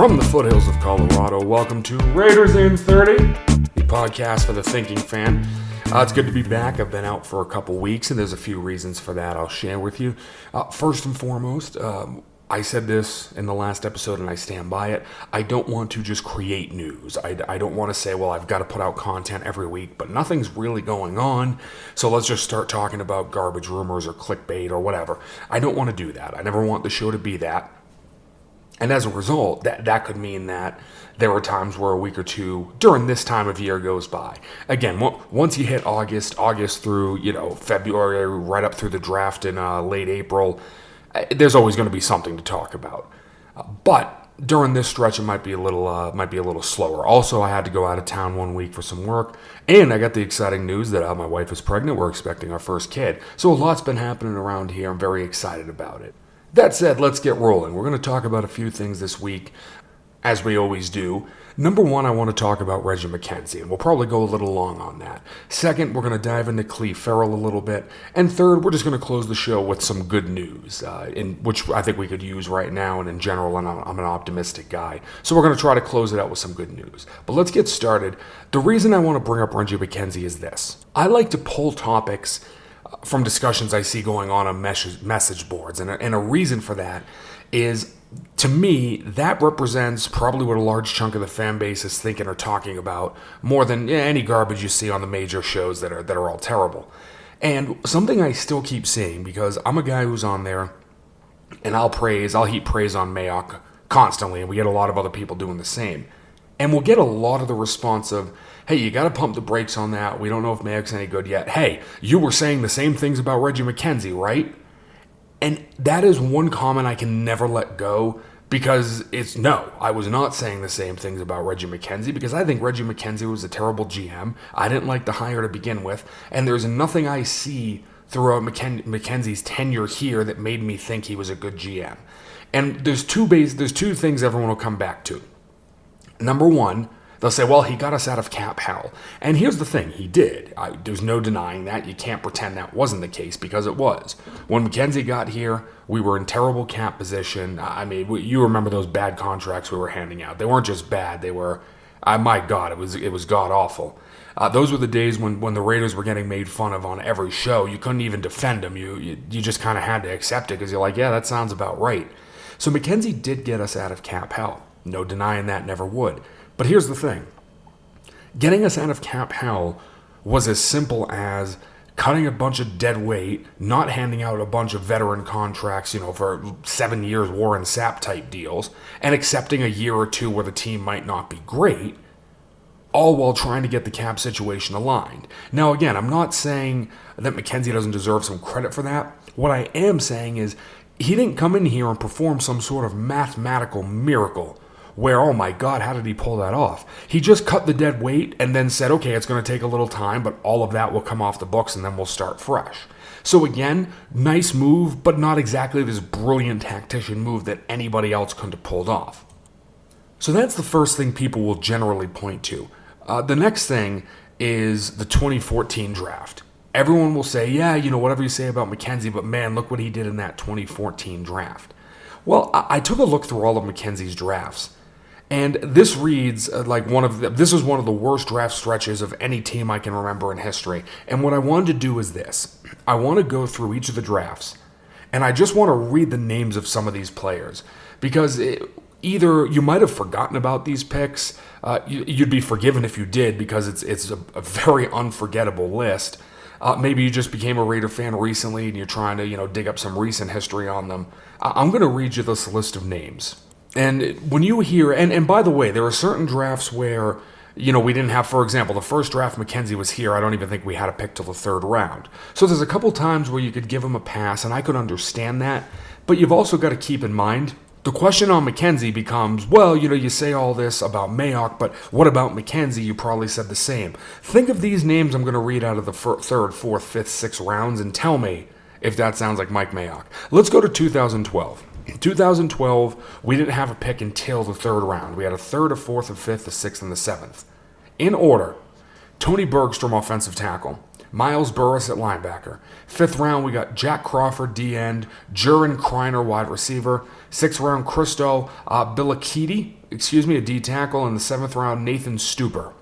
From the foothills of Colorado, welcome to Raiders in 30, the podcast for the thinking fan. It's good to be back. I've been out for a couple weeks, and there's a few reasons for that I'll share with you. First and foremost, I said this in the last episode, and I stand by it. I don't want to just create news. I don't want to say, well, I've got to put out content every week, but nothing's really going on, so let's just start talking about garbage rumors or clickbait or whatever. I don't want to do that. I never want the show to be that. And as a result, that could mean that there are times where a week or two during this time of year goes by. Again, once you hit August through February, right up through the draft in late April, there's always going to be something to talk about. But during this stretch, it might be a little slower. Also, I had to go out of town 1 week for some work, and I got the exciting news that my wife is pregnant. We're expecting our first kid. So a lot's been happening around here. I'm very excited about it. That said, let's get rolling. We're going to talk about a few things this week, as we always do. Number one, I want to talk about Reggie McKenzie, and we'll probably go a little long on that. Second, we're going to dive into Ferrell a little bit. And third, we're just going to close the show with some good news, which I think we could use right now, and in general, and I'm an optimistic guy. So we're going to try to close it out with some good news. But let's get started. The reason I want to bring up Reggie McKenzie is this. I like to pull topics from discussions I see going on message boards. And a reason for that is, to me, that represents probably what a large chunk of the fan base is thinking or talking about more than any garbage you see on the major shows that are all terrible. And something I still keep seeing, because I'm a guy who's on there, and I'll heap praise on Mayock constantly, and we get a lot of other people doing the same. And we'll get a lot of the response of, hey, you got to pump the brakes on that. We don't know if Mayock's any good yet. Hey, you were saying the same things about Reggie McKenzie, right? And that is one comment I can never let go, because I was not saying the same things about Reggie McKenzie, because I think Reggie McKenzie was a terrible GM. I didn't like the hire to begin with, and there's nothing I see throughout McKenzie's tenure here that made me think he was a good GM. And there's two things everyone will come back to. Number one, they'll say, well, he got us out of cap hell. And here's the thing, he did. There's no denying that. You can't pretend that wasn't the case, because it was. When McKenzie got here, we were in terrible cap position. I mean, you remember those bad contracts we were handing out. They weren't just bad. They were, my God, it was god-awful. Those were the days when the Raiders were getting made fun of on every show. You couldn't even defend them. You just kind of had to accept it, because you're like, yeah, that sounds about right. So McKenzie did get us out of cap hell. No denying that, never would. But here's the thing. Getting us out of cap hell was as simple as cutting a bunch of dead weight, not handing out a bunch of veteran contracts, for 7 years Warren Sapp type deals, and accepting a year or two where the team might not be great, all while trying to get the cap situation aligned. Now, again, I'm not saying that McKenzie doesn't deserve some credit for that. What I am saying is he didn't come in here and perform some sort of mathematical miracle where, oh my God, how did he pull that off? He just cut the dead weight and then said, okay, it's going to take a little time, but all of that will come off the books and then we'll start fresh. So again, nice move, but not exactly this brilliant tactician move that anybody else couldn't have pulled off. So that's the first thing people will generally point to. The next thing is the 2014 draft. Everyone will say, yeah, whatever you say about McKenzie, but man, look what he did in that 2014 draft. Well, I took a look through all of McKenzie's drafts. And this reads this is one of the worst draft stretches of any team I can remember in history. And what I wanted to do is this. I want to go through each of the drafts, and I just want to read the names of some of these players. Because either you might have forgotten about these picks, you'd be forgiven if you did, because it's a very unforgettable list. Maybe you just became a Raider fan recently and you're trying to dig up some recent history on them. I'm going to read you this list of names. And when you hear, and by the way, there are certain drafts where, we didn't have, for example, the first draft McKenzie was here. I don't even think we had a pick till the third round. So there's a couple times where you could give him a pass, and I could understand that. But you've also got to keep in mind, the question on McKenzie becomes, well, you say all this about Mayock, but what about McKenzie? You probably said the same. Think of these names I'm going to read out of the third, fourth, fifth, sixth rounds and tell me if that sounds like Mike Mayock. Let's go to 2012. In 2012, we didn't have a pick until the third round. We had a third, a fourth, a fifth, a sixth, and the seventh. In order, Tony Bergstrom, offensive tackle. Miles Burris at linebacker. Fifth round, we got Jack Crawford, D-end. Jurin Kreiner, wide receiver. Sixth round, Christo Bilakidi a D tackle in the 7th round, Nathan Stuper.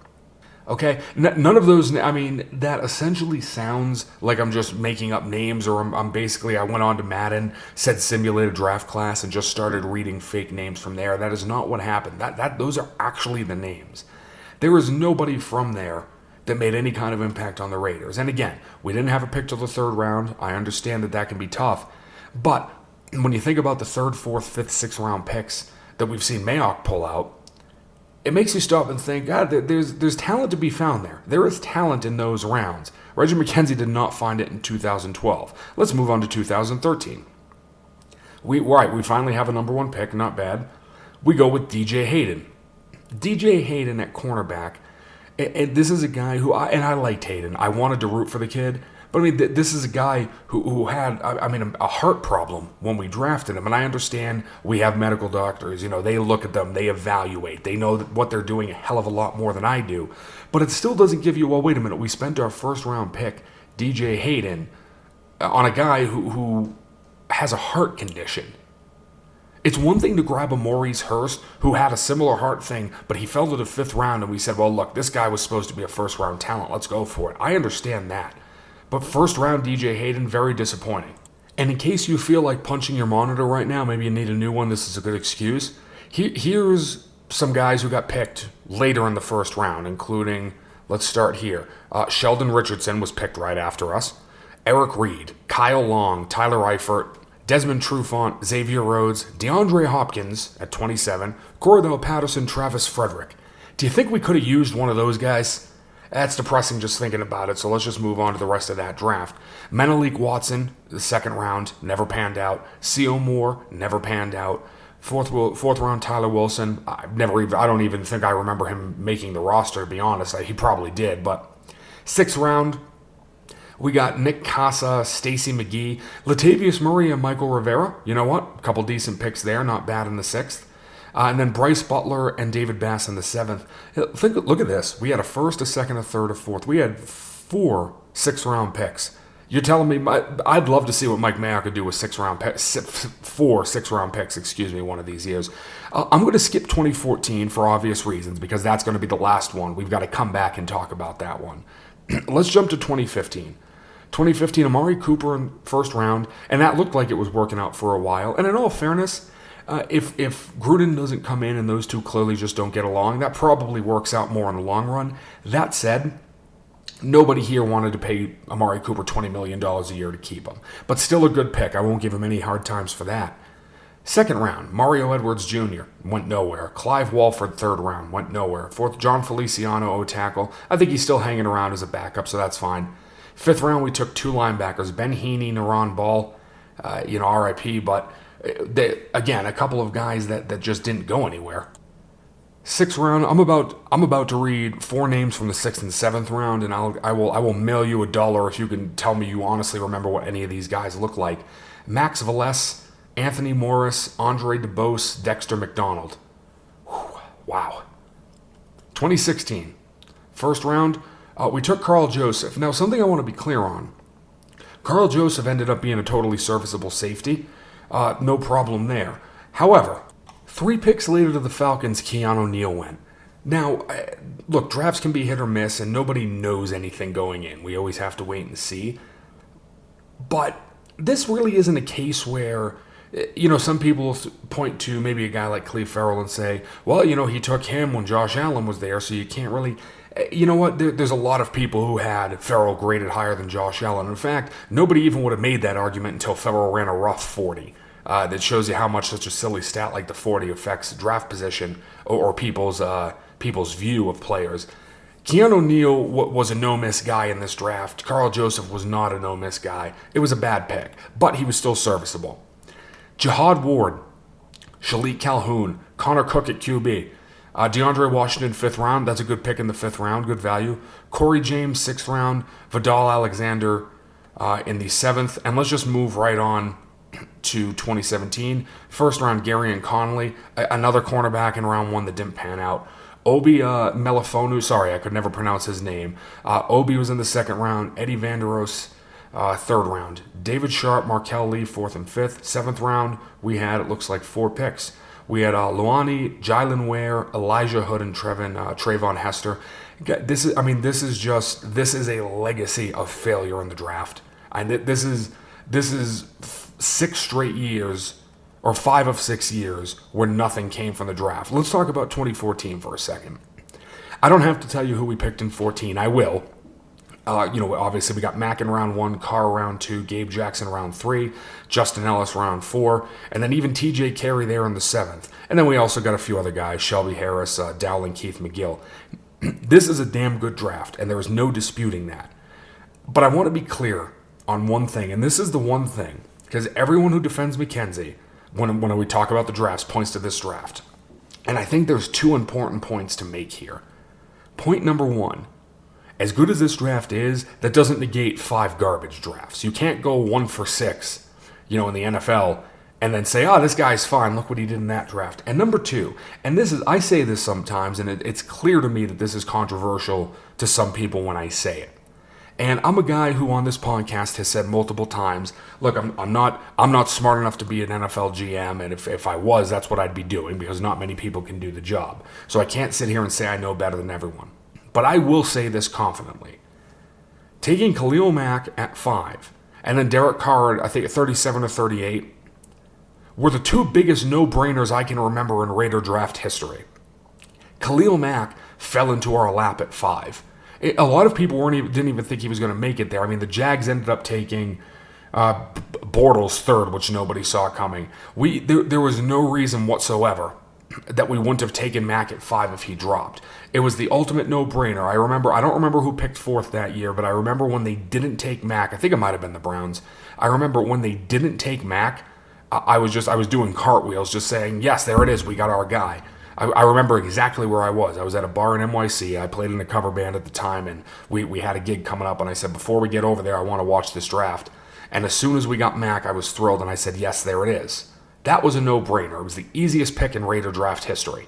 Okay, none of those. I mean, that essentially sounds like I'm just making up names, or I'm basically I went on to Madden, said simulated draft class, and just started reading fake names from there. That is not what happened. Those are actually the names. There is nobody from there that made any kind of impact on the Raiders. And again, we didn't have a pick till the 3rd round. I understand that can be tough, but when you think about the 3rd, 4th, 5th, 6th round picks that we've seen Mayock pull out, it makes you stop and think, God, there's talent to be found there. There is talent in those rounds. Reggie McKenzie did not find it in 2012. Let's move on to 2013. We finally have a number 1 pick, not bad. We go with DJ Hayden. DJ Hayden at cornerback, and this is a guy who, I liked Hayden. I wanted to root for the kid. But I mean, this is a guy who had, a heart problem when we drafted him. And I understand we have medical doctors. They look at them, they evaluate. They know what they're doing a hell of a lot more than I do. But it still doesn't give you, well, wait a minute, we spent our 1st round pick, DJ Hayden, on a guy who has a heart condition. It's one thing to grab a Maurice Hurst who had a similar heart thing, but he fell to the 5th round and we said, well, look, this guy was supposed to be a 1st round talent. Let's go for it. I understand that. But 1st round DJ Hayden, very disappointing. And in case you feel like punching your monitor right now, maybe you need a new one, this is a good excuse. Here's some guys who got picked later in the 1st round, including, let's start here. Sheldon Richardson was picked right after us. Eric Reed, Kyle Long, Tyler Eifert, Desmond Trufant, Xavier Rhodes, DeAndre Hopkins at 27, Cordell Patterson, Travis Frederick. Do you think we could have used one of those guys? That's depressing just thinking about it, so let's just move on to the rest of that draft. Menelik Watson, the 2nd round, never panned out. C.O. Moore, never panned out. 4th round, Tyler Wilson. I don't even think I remember him making the roster, to be honest. He probably did, but 6th round, we got Nick Casa, Stacy McGee, Latavius Murray, and Michael Rivera. You know what? A couple decent picks there, not bad in the 6th. And then Bryce Butler and David Bass in the 7th. Look at this. We had a 1st, a 2nd, a 3rd, a 4th. We had 4 6th-round picks. You're telling me I'd love to see what Mike Mayock could do with 4 6th-round picks, one of these years. I'm going to skip 2014 for obvious reasons because that's going to be the last one. We've got to come back and talk about that one. Let's jump to 2015. 2015, Amari Cooper in 1st round, and that looked like it was working out for a while. And in all fairness, if Gruden doesn't come in and those two clearly just don't get along, that probably works out more in the long run. That said, nobody here wanted to pay Amari Cooper $20 million a year to keep him. But still a good pick. I won't give him any hard times for that. 2nd round, Mario Edwards Jr. went nowhere. Clive Walford, 3rd round, went nowhere. 4th, John Feliciano, O-tackle. I think he's still hanging around as a backup, so that's fine. 5th round, we took 2 linebackers, Ben Heaney, Naron Ball, RIP, but again, a couple of guys that just didn't go anywhere. 6th round, I'm about to read 4 names from the 6th and 7th round, and I will mail you $1 if you can tell me you honestly remember what any of these guys look like. Max Valles, Anthony Morris, Andre DeBose, Dexter McDonald. Whew, wow. 2016, 1st round, we took Carl Joseph. Now, something I want to be clear on. Carl Joseph ended up being a totally serviceable safety. No problem there. However, 3 picks later to the Falcons, Keanu Neal went. Now, look, drafts can be hit or miss, and nobody knows anything going in. We always have to wait and see. But this really isn't a case where, some people point to maybe a guy like Cleve Ferrell and say, well, he took him when Josh Allen was there, so you can't really... You know what? There's a lot of people who had Ferrell graded higher than Josh Allen. In fact, nobody even would have made that argument until Ferrell ran a rough 40. That shows you how much such a silly stat like the 40 affects draft position or people's view of players. Keanu Neal was a no-miss guy in this draft. Carl Joseph was not a no-miss guy. It was a bad pick, but he was still serviceable. Jihad Ward, Shalik Calhoun, Connor Cook at QB. DeAndre Washington, 5th round. That's a good pick in the 5th round. Good value. Corey James, 6th round. Vidal Alexander in the 7th. And let's just move right on to 2017. 1st round, Gary and Conley. Another cornerback in round 1 that didn't pan out. Obi Melifonu. Sorry, I could never pronounce his name. Obi was in the 2nd round. Eddie Vanderos, 3rd round. David Sharp, Markel Lee, 4th and 5th. 7th round, we had, it looks like, 4 picks. We had Luani, Jalen Ware, Elijah Hood, and Trayvon Hester. This is a legacy of failure in the draft. This is 6 straight years, or 5 of 6 years, where nothing came from the draft. Let's talk about 2014 for a second. I don't have to tell you who we picked in 14. I will. Obviously we got Mack in round 1, Carr round 2, Gabe Jackson round 3, Justin Ellis round 4, and then even TJ Carey there in the 7th. And then we also got a few other guys, Shelby Harris, Dowling, Keith McGill. This is a damn good draft, and there is no disputing that. But I want to be clear on one thing, and this is the one thing, because everyone who defends McKenzie, when we talk about the drafts, points to this draft. And I think there's 2 important points to make here. Point number 1, as good as this draft is, that doesn't negate 5 garbage drafts. You can't go 1 for 6, in the NFL, and then say, this guy's fine, look what he did in that draft. And number 2, and I say this sometimes, and it's clear to me that this is controversial to some people when I say it. And I'm a guy who on this podcast has said multiple times, look, I'm not smart enough to be an NFL GM, and if I was, that's what I'd be doing, because not many people can do the job. So I can't sit here and say I know better than everyone. But I will say this confidently. Taking Khalil Mack at 5, and then Derek Carr, I think at 37 or 38, were the 2 biggest no-brainers I can remember in Raider draft history. Khalil Mack fell into our lap at 5. A lot of people didn't even think he was going to make it there. I mean, the Jags ended up taking Bortles 3rd, which nobody saw coming. There was no reason whatsoever that we wouldn't have taken Mack at 5 if he dropped. It was the ultimate no-brainer. I don't remember who picked 4th that year, but I remember when they didn't take Mack. I think it might have been the Browns. I remember when they didn't take Mack, I was doing cartwheels, just saying, yes, there it is, we got our guy. I remember exactly where I was. I was at a bar in NYC. I played in a cover band at the time, and we had a gig coming up, and I said, before we get over there, I want to watch this draft. And as soon as we got Mack, I was thrilled, and I said, yes, there it is. That was a no-brainer. It was the easiest pick in Raider draft history.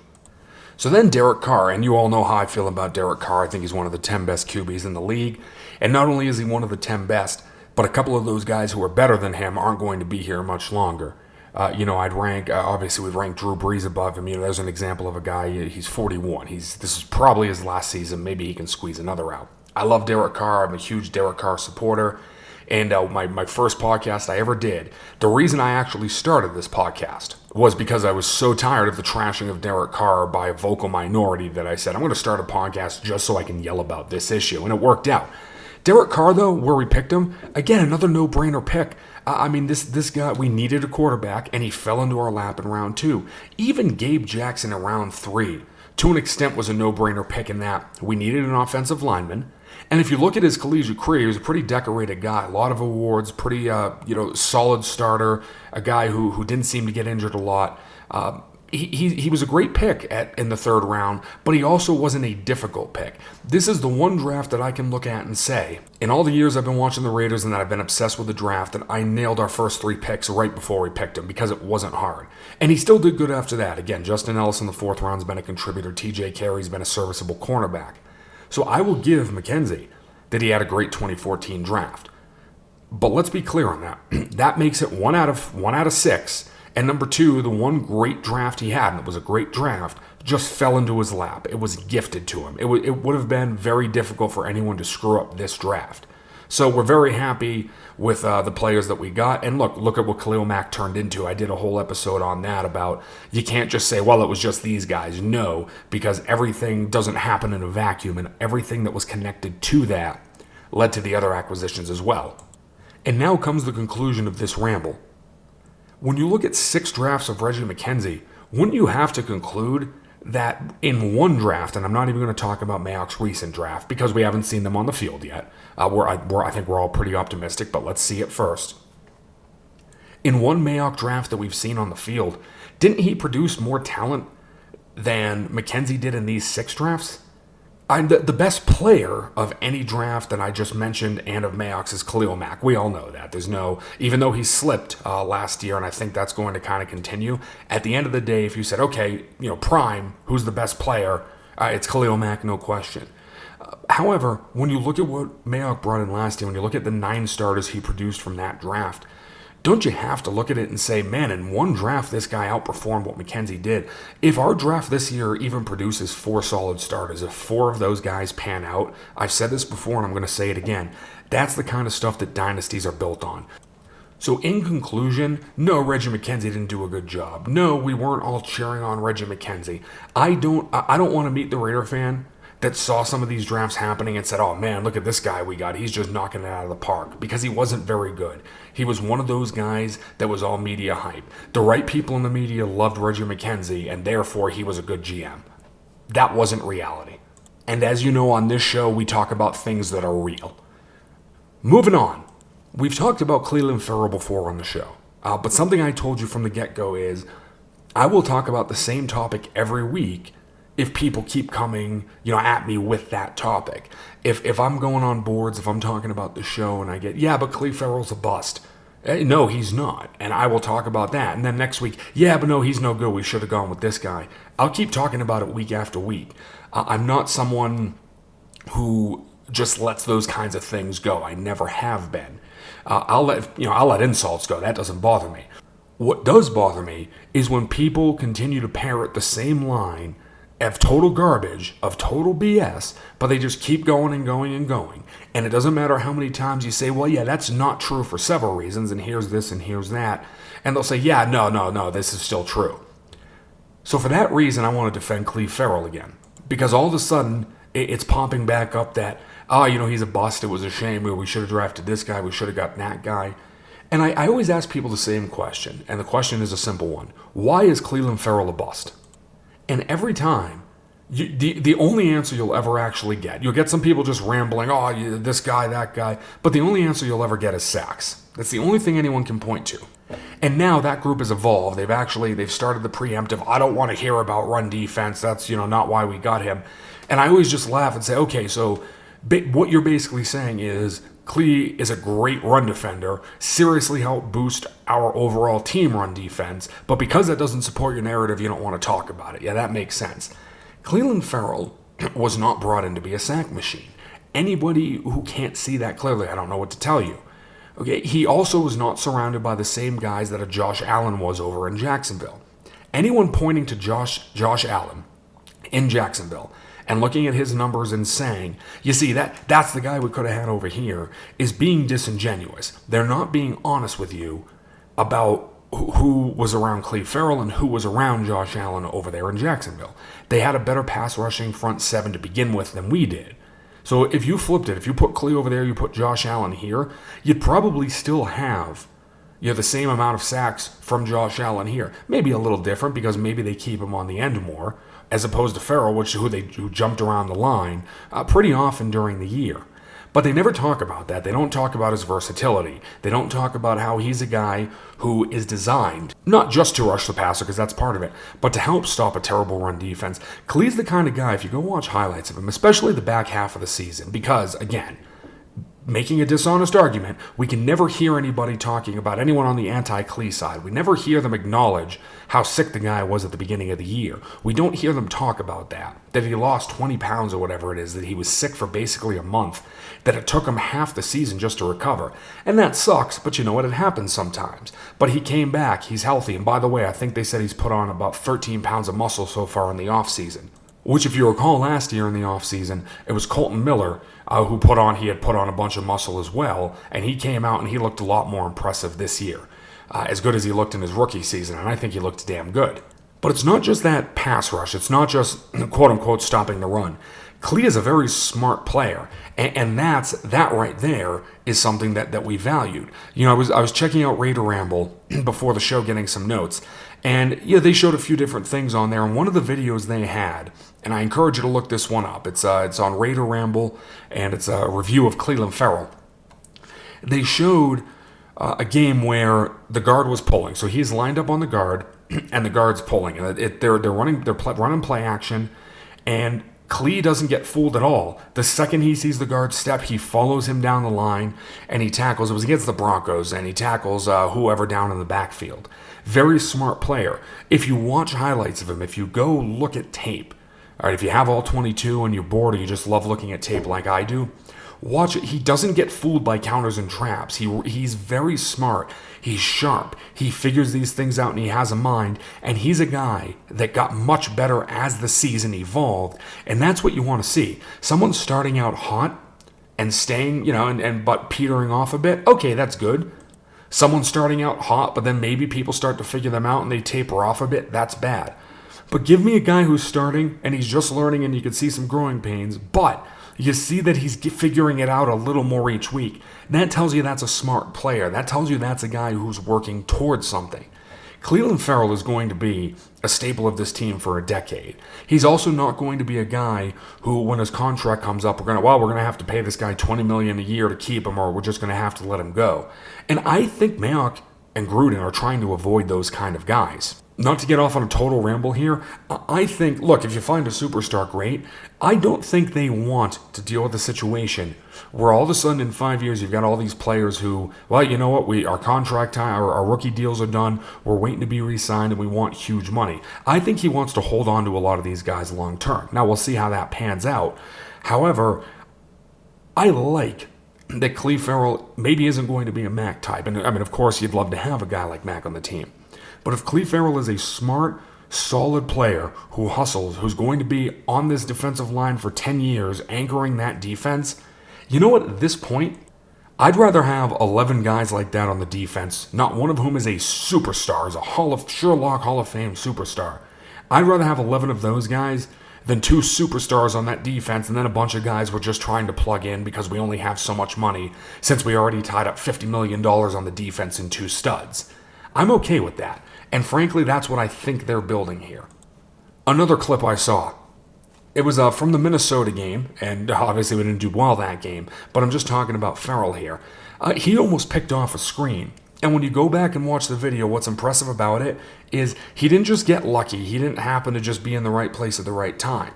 So then Derek Carr, and you all know how I feel about Derek Carr. I think he's one of the 10 best QBs in the league. And not only is he one of the 10 best, but a couple of those guys who are better than him aren't going to be here much longer. I'd rank, obviously we've ranked Drew Brees above him. There's an example of a guy, he's 41. This is probably his last season. Maybe he can squeeze another out. I love Derek Carr. I'm a huge Derek Carr supporter. And my first podcast I ever did, the reason I actually started this podcast was because I was so tired of the trashing of Derek Carr by a vocal minority that I said, I'm going to start a podcast just so I can yell about this issue. And it worked out. Derek Carr, though, where we picked him, again, another no-brainer pick. This guy, we needed a quarterback, and he fell into our lap in round 2. Even Gabe Jackson in round 3, to an extent, was a no-brainer pick in that we needed an offensive lineman. And if you look at his collegiate career, he was a pretty decorated guy. A lot of awards, pretty, solid starter, a guy who didn't seem to get injured a lot. He was a great pick in the 3rd round, but he also wasn't a difficult pick. This is the one draft that I can look at and say, in all the years I've been watching the Raiders and that I've been obsessed with the draft, that I nailed our first 3 picks right before we picked him because it wasn't hard. And he still did good after that. Again, Justin Ellis in the 4th round has been a contributor. TJ Carey's been a serviceable cornerback. So I will give McKenzie that he had a great 2014 draft. But let's be clear on that. That makes it 1 out of 6. And number 2, the one great draft he had, and it was a great draft, just fell into his lap. It was gifted to him. It would have been very difficult for anyone to screw up this draft. So we're very happy with the players that we got. And look at what Khalil Mack turned into. I did a whole episode on that about you can't just say, well, it was just these guys. No, because everything doesn't happen in a vacuum, and everything that was connected to that led to the other acquisitions as well. And now comes the conclusion of this ramble. When you look at 6 drafts of Reggie McKenzie, wouldn't you have to conclude that in one draft, and I'm not even going to talk about Mayock's recent draft because we haven't seen them on the field yet. I think we're all pretty optimistic, but let's see it first. In one Mayock draft that we've seen on the field, didn't he produce more talent than McKenzie did in these 6 drafts? The best player of any draft that I just mentioned and of Mayock's is Khalil Mack. We all know that. Even though he slipped last year, and I think that's going to kind of continue, at the end of the day, if you said, okay, prime, who's the best player, it's Khalil Mack, no question. However, when you look at what Mayock brought in last year, when you look at the 9 starters he produced from that draft, don't you have to look at it and say, man, in one draft, this guy outperformed what McKenzie did? If our draft this year even produces 4 solid starters, if 4 of those guys pan out, I've said this before and I'm going to say it again, that's the kind of stuff that dynasties are built on. So in conclusion, no, Reggie McKenzie didn't do a good job. No, we weren't all cheering on Reggie McKenzie. I don't want to meet the Raider fan that saw some of these drafts happening and said, oh man, look at this guy we got. He's just knocking it out of the park, because he wasn't very good. He was one of those guys that was all media hype. The right people in the media loved Reggie McKenzie, and therefore he was a good GM. That wasn't reality. And as you know, on this show, we talk about things that are real. Moving on. We've talked about Clelin Ferrell before on the show, but something I told you from the get-go is I will talk about the same topic every week if people keep coming, at me with that topic. If I'm going on boards, if I'm talking about the show and I get, yeah, but Clelin Ferrell's a bust. No, he's not. And I will talk about that. And then next week, yeah, but no, he's no good. We should have gone with this guy. I'll keep talking about it week after week. I'm not someone who just lets those kinds of things go. I never have been. I'll let insults go. That doesn't bother me. What does bother me is when people continue to parrot the same line of total garbage, of total BS, but they just keep going and going and going. And it doesn't matter how many times you say, well, yeah, that's not true for several reasons, and here's this and here's that. And they'll say, yeah, no, this is still true. So for that reason, I want to defend Clelin Ferrell again. Because all of a sudden, it's popping back up that, he's a bust, it was a shame, we should have drafted this guy, we should have got that guy. And I always ask people the same question, and the question is a simple one. Why is Clelin Ferrell a bust? And every time, the only answer you'll ever actually get, you'll get some people just rambling, this guy, that guy, but the only answer you'll ever get is sacks. That's the only thing anyone can point to. And now that group has evolved. They've started the preemptive, I don't want to hear about run defense, that's, not why we got him. And I always just laugh and say, okay, so what you're basically saying is Clee is a great run defender, seriously helped boost our overall team run defense, but because that doesn't support your narrative, you don't want to talk about it. Yeah, that makes sense. Clelin Ferrell was not brought in to be a sack machine. Anybody who can't see that clearly, I don't know what to tell you. Okay, he also was not surrounded by the same guys that a Josh Allen was over in Jacksonville. Anyone pointing to Josh Allen in Jacksonville and looking at his numbers and saying, you see, that's the guy we could have had over here, is being disingenuous. They're not being honest with you about who was around Clelin Ferrell and who was around Josh Allen over there in Jacksonville. They had a better pass rushing front seven to begin with than we did. So if you flipped it, if you put Clelin over there, you put Josh Allen here, you'd probably still have the same amount of sacks from Josh Allen here. Maybe a little different because maybe they keep him on the end more, as opposed to Ferrell, who jumped around the line pretty often during the year. But they never talk about that. They don't talk about his versatility. They don't talk about how he's a guy who is designed not just to rush the passer, because that's part of it, but to help stop a terrible run defense. Khalil's the kind of guy, if you go watch highlights of him, especially the back half of the season, because, again, making a dishonest argument, we can never hear anybody talking about anyone on the anti-Clee side. We never hear them acknowledge how sick the guy was at the beginning of the year. We don't hear them talk about that he lost 20 pounds or whatever it is, that he was sick for basically a month, that it took him half the season just to recover. And that sucks, but you know what? It happens sometimes. But he came back, he's healthy, and by the way, I think they said he's put on about 13 pounds of muscle so far in the offseason. Which, if you recall last year in the offseason, it was Colton Miller who he had put on a bunch of muscle as well, and he came out and he looked a lot more impressive this year. As good as he looked in his rookie season, and I think he looked damn good. But it's not just that pass rush. It's not just, quote-unquote, stopping the run. Clee is a very smart player, and that right there is something that we valued. I was checking out Raider Ramble before the show, getting some notes, and they showed a few different things on there, and one of the videos they had, and I encourage you to look this one up. It's on Raider Ramble, and it's a review of Clelin Ferrell. They showed a game where the guard was pulling, so he's lined up on the guard, and the guard's pulling, and they're running play action, and Clee doesn't get fooled at all. The second he sees the guard step, he follows him down the line, and he tackles. It was against the Broncos, and he tackles whoever down in the backfield. Very smart player. If you watch highlights of him, if you go look at tape, all right, if you have all 22 and you're bored or you just love looking at tape like I do, Watch it. He doesn't get fooled by counters and traps. He's very smart. He's sharp. He figures these things out and he has a mind. And he's a guy that got much better as the season evolved. And that's what you want to see. Someone starting out hot and staying, but petering off a bit. Okay, that's good. Someone starting out hot, but then maybe people start to figure them out and they taper off a bit. That's bad. But give me a guy who's starting and he's just learning and you can see some growing pains, but you see that he's figuring it out a little more each week. That tells you that's a smart player. That tells you that's a guy who's working towards something. Clelin Ferrell is going to be a staple of this team for a decade. He's also not going to be a guy who, when his contract comes up, we're going to have to pay this guy $20 million a year to keep him, or we're just going to have to let him go. And I think Mayock and Gruden are trying to avoid those kind of guys. Not to get off on a total ramble here, I think, look, if you find a superstar, great. I don't think they want to deal with a situation where all of a sudden in 5 years you've got all these players who, well, you know what, our contract time, our rookie deals are done, we're waiting to be re-signed, and we want huge money. I think he wants to hold on to a lot of these guys long term. Now, we'll see how that pans out. However, I like that Clelin Ferrell maybe isn't going to be a Mack type. And I mean, of course, you'd love to have a guy like Mack on the team. But if Clelin Ferrell is a smart, solid player who hustles, who's going to be on this defensive line for 10 years, anchoring that defense, you know what, at this point, I'd rather have 11 guys like that on the defense, not one of whom is a superstar, is a Sherlock Hall of Fame superstar. I'd rather have 11 of those guys than 2 superstars on that defense and then a bunch of guys we're just trying to plug in because we only have so much money since we already tied up $50 million on the defense in 2 studs. I'm okay with that. And frankly, that's what I think they're building here. Another clip I saw. It was from the Minnesota game, and obviously we didn't do well that game, but I'm just talking about Ferrell here. He almost picked off a screen. And when you go back and watch the video, what's impressive about it is he didn't just get lucky. He didn't happen to just be in the right place at the right time.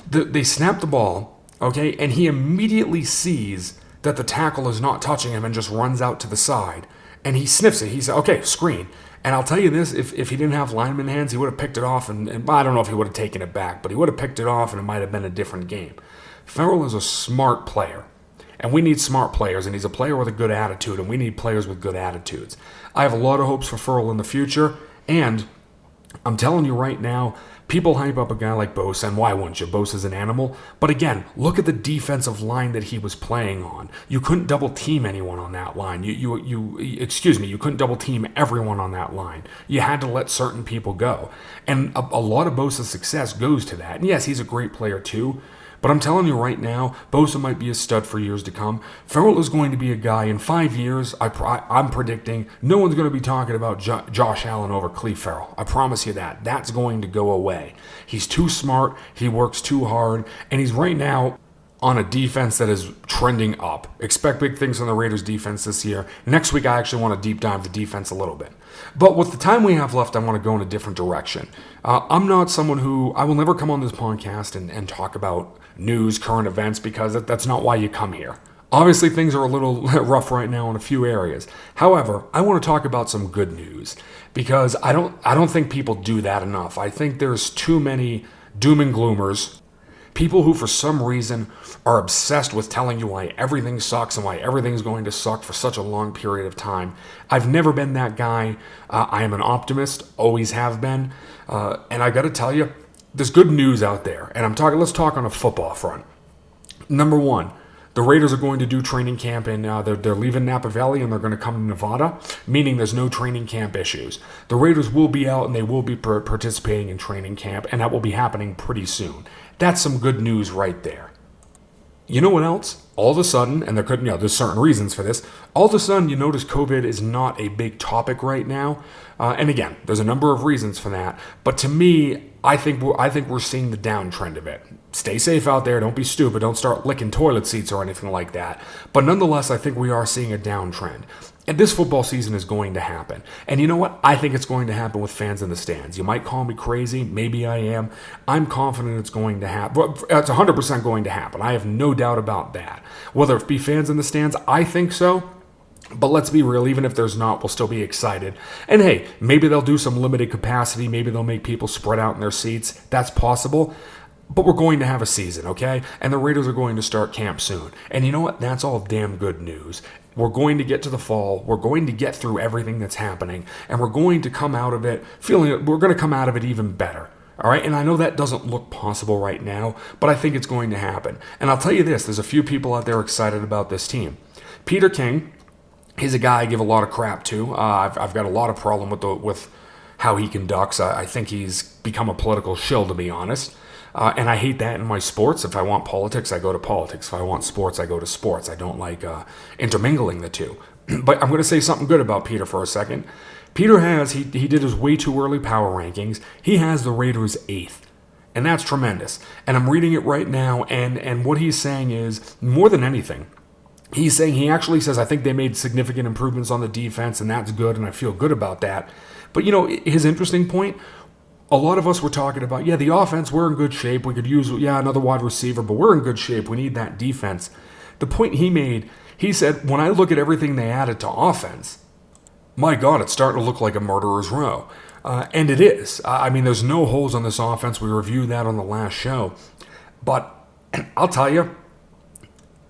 They snapped the ball, okay, and he immediately sees that the tackle is not touching him and just runs out to the side. And he sniffs it. He said, okay, screen. And I'll tell you this, if he didn't have lineman hands, he would have picked it off, and I don't know if he would have taken it back, but he would have picked it off, and it might have been a different game. Ferrell is a smart player, and we need smart players, and he's a player with a good attitude, and we need players with good attitudes. I have a lot of hopes for Ferrell in the future, and I'm telling you right now, people hype up a guy like Bosa, and why wouldn't you? Bosa's an animal. But again, look at the defensive line that he was playing on. You couldn't double team anyone on that line. You couldn't double team everyone on that line. You had to let certain people go. And a lot of Bosa's success goes to that. And yes, he's a great player too. But I'm telling you right now, Bosa might be a stud for years to come. Ferrell is going to be a guy in 5 years, I'm predicting, no one's going to be talking about Josh Allen over Clelin Ferrell. I promise you that. That's going to go away. He's too smart, he works too hard, and he's right now on a defense that is trending up. Expect big things from the Raiders defense this year. Next week, I actually want to deep dive the defense a little bit. But with the time we have left, I want to go in a different direction. I'm not someone I will never come on this podcast and talk about news, current events, because that's not why you come here. Obviously, things are a little rough right now in a few areas. However, I want to talk about some good news, because I don't think people do that enough. I think there's too many doom and gloomers, people who for some reason are obsessed with telling you why everything sucks and why everything's going to suck for such a long period of time. I've never been that guy. I am an optimist, always have been. And I got to tell you, there's good news out there. And let's talk on a football front. Number one, the Raiders are going to do training camp, and they're leaving Napa Valley and they're going to come to Nevada, meaning there's no training camp issues. The Raiders will be out and they will be participating in training camp, and that will be happening pretty soon. That's some good news right there. You know what else? All of a sudden, and there's certain reasons for this, all of a sudden you notice COVID is not a big topic right now. And again, there's a number of reasons for that. But to me, I think we're seeing the downtrend of it. Stay safe out there. Don't be stupid. Don't start licking toilet seats or anything like that. But nonetheless, I think we are seeing a downtrend. And this football season is going to happen. And you know what? I think it's going to happen with fans in the stands. You might call me crazy. Maybe I am. I'm confident it's going to happen. It's 100% going to happen. I have no doubt about that. Whether it be fans in the stands, I think so. But let's be real, even if there's not, we'll still be excited. And hey, maybe they'll do some limited capacity. Maybe they'll make people spread out in their seats. That's possible. But we're going to have a season, okay? And the Raiders are going to start camp soon. And you know what? That's all damn good news. We're going to get to the fall. We're going to get through everything that's happening. And we're going to come out of it we're going to come out of it even better. All right? And I know that doesn't look possible right now, but I think it's going to happen. And I'll tell you this, there's a few people out there excited about this team. Peter King, he's a guy I give a lot of crap to. I've got a lot of problem with how he conducts. I think he's become a political shill, to be honest. And I hate that in my sports. If I want politics, I go to politics. If I want sports, I go to sports. I don't like intermingling the two. But I'm going to say something good about Peter for a second. Peter he did his way too early power rankings. He has the Raiders 8th. And that's tremendous. And I'm reading it right now, and what he's saying is, more than anything, he actually says, I think they made significant improvements on the defense, and that's good, and I feel good about that. But, his interesting point, a lot of us were talking about, the offense, we're in good shape. We could use, another wide receiver, but we're in good shape. We need that defense. The point he made, he said, when I look at everything they added to offense, my God, it's starting to look like a murderer's row. And it is. There's no holes on this offense. We reviewed that on the last show. But I'll tell you,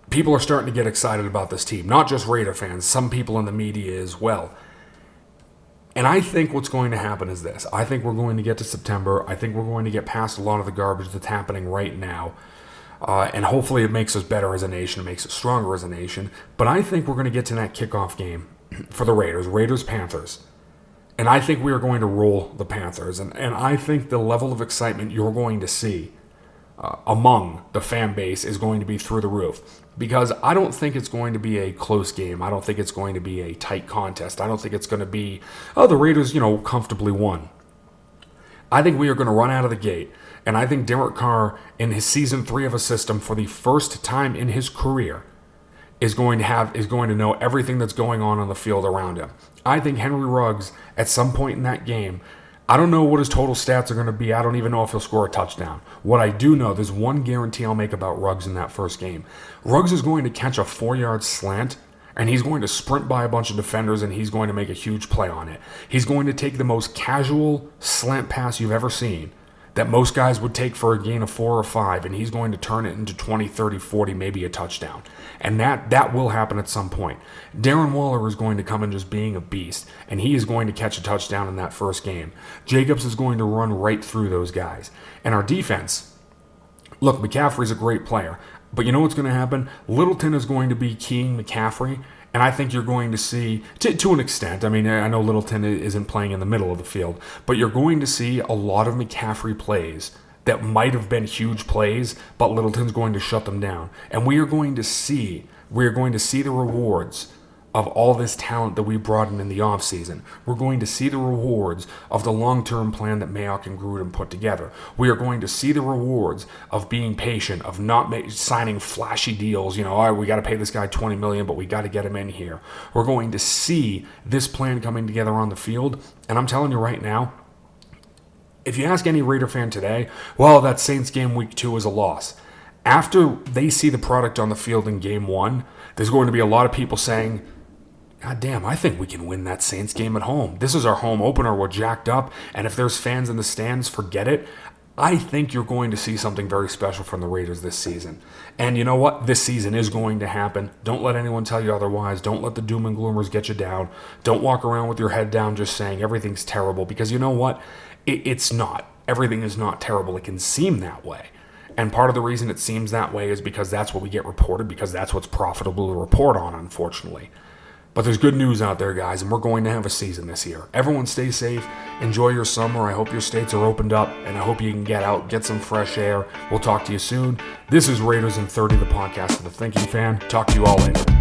people are starting to get excited about this team. Not just Raider fans, some people in the media as well. And I think what's going to happen is this. I think we're going to get to September. I think we're going to get past a lot of the garbage that's happening right now. And hopefully it makes us better as a nation. It makes us stronger as a nation. But I think we're going to get to that kickoff game for the Raiders-Panthers. And I think we are going to roll the Panthers. And I think the level of excitement you're going to see among the fan base is going to be through the roof. Because I don't think it's going to be a close game. I don't think it's going to be a tight contest. I don't think it's going to be, the Raiders, comfortably won. I think we are going to run out of the gate. And I think Derek Carr, in his season 3 of a system, for the first time in his career, is going to know everything that's going on the field around him. I think Henry Ruggs, at some point in that game, I don't know what his total stats are going to be. I don't even know if he'll score a touchdown. What I do know, there's one guarantee I'll make about Ruggs in that first game. Ruggs is going to catch a 4-yard slant, and he's going to sprint by a bunch of defenders, and he's going to make a huge play on it. He's going to take the most casual slant pass you've ever seen, that most guys would take for a gain of 4 or 5, and he's going to turn it into 20, 30, 40, maybe a touchdown. And that will happen at some point. Darren Waller is going to come in just being a beast, and he is going to catch a touchdown in that first game. Jacobs is going to run right through those guys. And our defense, look, McCaffrey's a great player, but you know what's going to happen? Littleton is going to be keying McCaffrey, and I think you're going to see, to an extent, I know Littleton isn't playing in the middle of the field, but you're going to see a lot of McCaffrey plays that might have been huge plays, but Littleton's going to shut them down. And we are going to see the rewards of all this talent that we brought in the offseason. We're going to see the rewards of the long-term plan that Mayock and Gruden put together. We are going to see the rewards of being patient, of not signing flashy deals. All right, we got to pay this guy $20 million, but we got to get him in here. We're going to see this plan coming together on the field. And I'm telling you right now, if you ask any Raider fan today, well, that Saints game week 2 is a loss. After they see the product on the field in game 1, there's going to be a lot of people saying, God damn, I think we can win that Saints game at home. This is our home opener. We're jacked up. And if there's fans in the stands, forget it. I think you're going to see something very special from the Raiders this season. And you know what? This season is going to happen. Don't let anyone tell you otherwise. Don't let the doom and gloomers get you down. Don't walk around with your head down just saying everything's terrible. Because you know what? It's not. Everything is not terrible. It can seem that way. And part of the reason it seems that way is because that's what we get reported, because that's what's profitable to report on, unfortunately. But there's good news out there, guys, and we're going to have a season this year. Everyone stay safe. Enjoy your summer. I hope your states are opened up, and I hope you can get out, get some fresh air. We'll talk to you soon. This is Raiders in 30, the podcast for the thinking fan. Talk to you all later.